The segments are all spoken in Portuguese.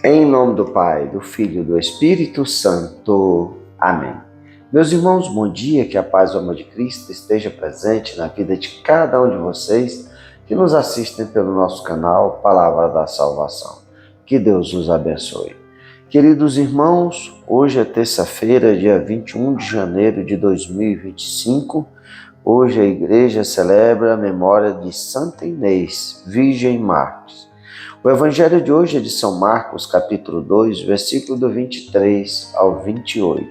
Em nome do Pai, do Filho e do Espírito Santo. Amém. Meus irmãos, bom dia, que a paz e o amor de Cristo esteja presente na vida de cada um de vocês que nos assistem pelo nosso canal Palavra da Salvação. Que Deus nos abençoe. Queridos irmãos, hoje é terça-feira, dia 21 de janeiro de 2025. Hoje a igreja celebra a memória de Santa Inês, Virgem Mártir. O evangelho de hoje é de São Marcos, capítulo 2, versículo do 23 ao 28.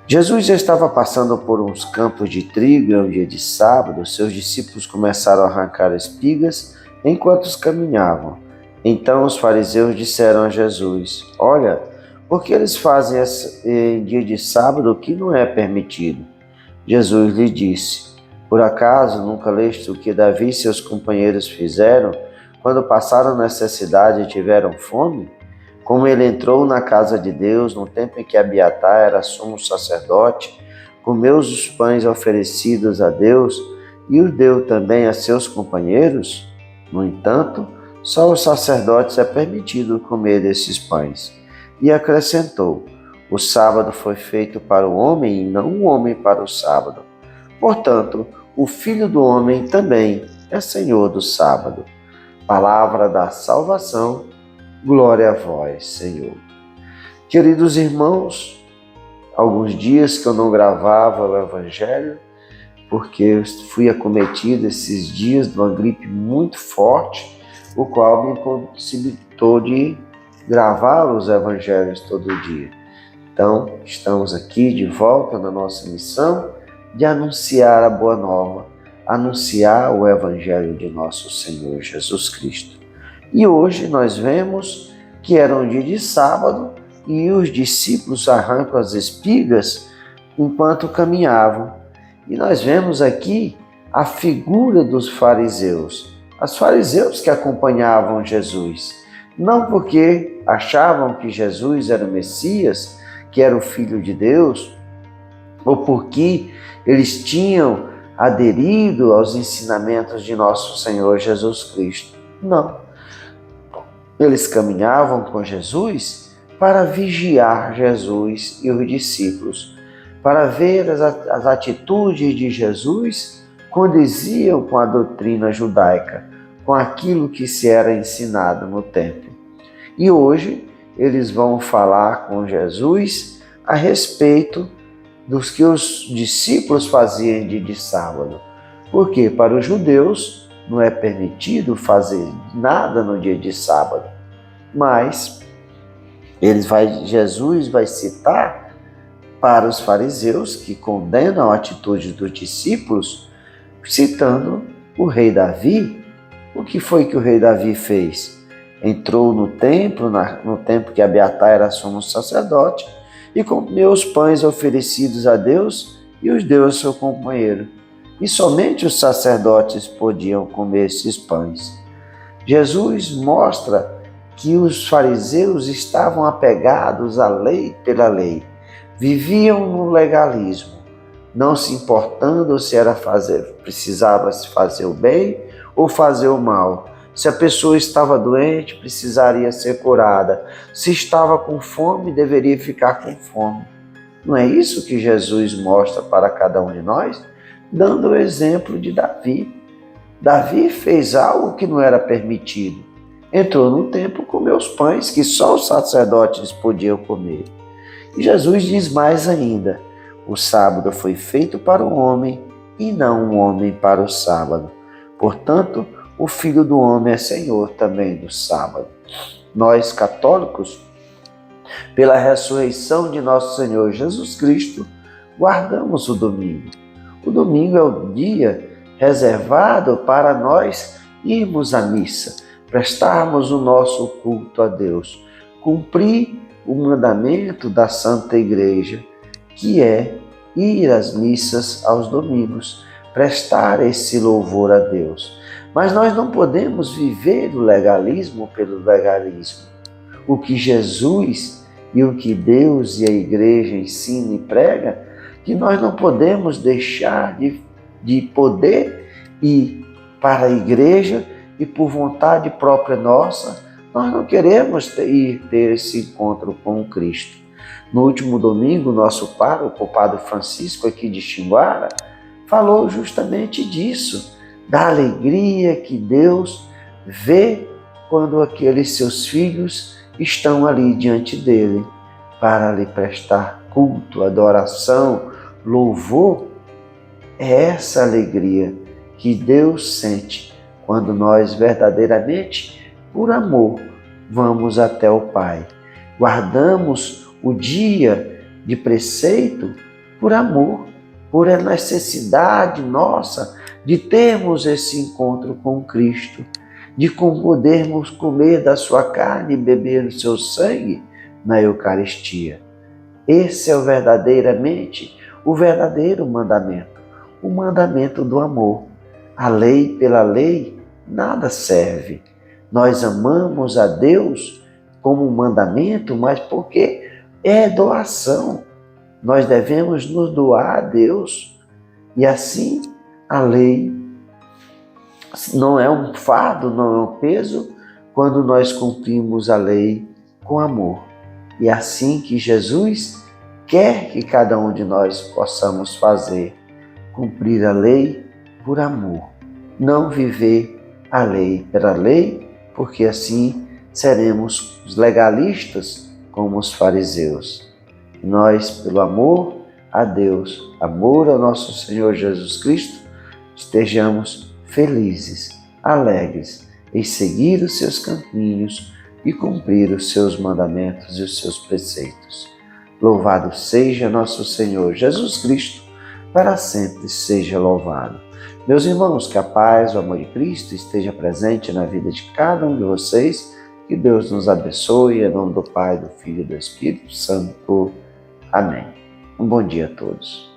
Jesus já estava passando por uns campos de trigo e um dia de sábado, seus discípulos começaram a arrancar espigas enquanto caminhavam. Então os fariseus disseram a Jesus: Olha, por que eles fazem em dia de sábado o que não é permitido? Jesus lhe disse: Por acaso nunca leste o que Davi e seus companheiros fizeram quando passaram necessidade e tiveram fome? Como ele entrou na casa de Deus no tempo em que Abiatar era sumo sacerdote, comeu os pães oferecidos a Deus e os deu também a seus companheiros? No entanto, só aos sacerdotes é permitido comer desses pães. E acrescentou: O sábado foi feito para o homem e não o homem para o sábado. Portanto, o Filho do Homem também é Senhor do sábado. Palavra da salvação, glória a vós, Senhor. Queridos irmãos, alguns dias que eu não gravava o Evangelho, porque eu fui acometido esses dias de uma gripe muito forte, o qual me impossibilitou de gravar os Evangelhos todo dia. Então, estamos aqui de volta na nossa missão de anunciar a Boa Nova, anunciar o Evangelho de nosso Senhor Jesus Cristo. E hoje nós vemos que era um dia de sábado e os discípulos arrancam as espigas enquanto caminhavam. E nós vemos aqui a figura dos fariseus, os fariseus que acompanhavam Jesus, não porque achavam que Jesus era o Messias, que era o Filho de Deus, ou porque eles tinham aderido aos ensinamentos de nosso Senhor Jesus Cristo. Não. Eles caminhavam com Jesus para vigiar Jesus e os discípulos, para ver as atitudes de Jesus condiziam com a doutrina judaica, com aquilo que se era ensinado no templo. E hoje eles vão falar com Jesus a respeito dos que os discípulos faziam em dia de sábado. Porque para os judeus não é permitido fazer nada no dia de sábado. Mas Jesus vai citar para os fariseus que condenam a atitude dos discípulos, citando o rei Davi. O que foi que o rei Davi fez? Entrou no templo, no tempo que Abiatar era sumo sacerdote, e comeu os pães oferecidos a Deus e os deu ao seu companheiro. E somente os sacerdotes podiam comer esses pães. Jesus mostra que os fariseus estavam apegados à lei pela lei, viviam no legalismo, não se importando se precisava se fazer o bem ou fazer o mal. Se a pessoa estava doente, precisaria ser curada. Se estava com fome, deveria ficar com fome. Não é isso que Jesus mostra para cada um de nós? Dando o exemplo de Davi. Davi fez algo que não era permitido. Entrou no templo, comeu os pães que só os sacerdotes podiam comer. E Jesus diz mais ainda: o sábado foi feito para o homem e não o homem para o sábado. Portanto, o Filho do Homem é Senhor também do sábado. Nós, católicos, pela ressurreição de nosso Senhor Jesus Cristo, guardamos o domingo. O domingo é o dia reservado para nós irmos à missa, prestarmos o nosso culto a Deus, cumprir o mandamento da Santa Igreja, que é ir às missas aos domingos, prestar esse louvor a Deus. Mas nós não podemos viver o legalismo pelo legalismo. O que Jesus e o que Deus e a Igreja ensina e prega, que nós não podemos deixar de poder ir para a Igreja e por vontade própria nossa, Nós não queremos ter esse encontro com Cristo. No último domingo, nosso pároco, o Padre Francisco aqui de Xinguara, falou justamente disso, da alegria que Deus vê quando aqueles seus filhos estão ali diante dele para lhe prestar culto, adoração, louvor. É essa alegria que Deus sente quando nós verdadeiramente, por amor, vamos até o Pai. Guardamos o dia de preceito por amor, por a necessidade nossa de termos esse encontro com Cristo, de podermos comer da sua carne e beber do seu sangue na Eucaristia. Esse é o verdadeiro mandamento, o mandamento do amor. A lei pela lei nada serve. Nós amamos a Deus como um mandamento, mas porque é doação. Nós devemos nos doar a Deus. E assim, a lei não é um fardo, não é um peso, quando nós cumprimos a lei com amor. E é assim que Jesus quer que cada um de nós possamos fazer, cumprir a lei por amor. Não viver a lei pela lei, porque assim seremos os legalistas como os fariseus. Nós, pelo amor a Deus, amor ao nosso Senhor Jesus Cristo, estejamos felizes, alegres em seguir os seus caminhos e cumprir os seus mandamentos e os seus preceitos. Louvado seja nosso Senhor Jesus Cristo, para sempre seja louvado. Meus irmãos, que a paz, o amor de Cristo esteja presente na vida de cada um de vocês. Que Deus nos abençoe, em nome do Pai, do Filho e do Espírito Santo. Amém. Um bom dia a todos.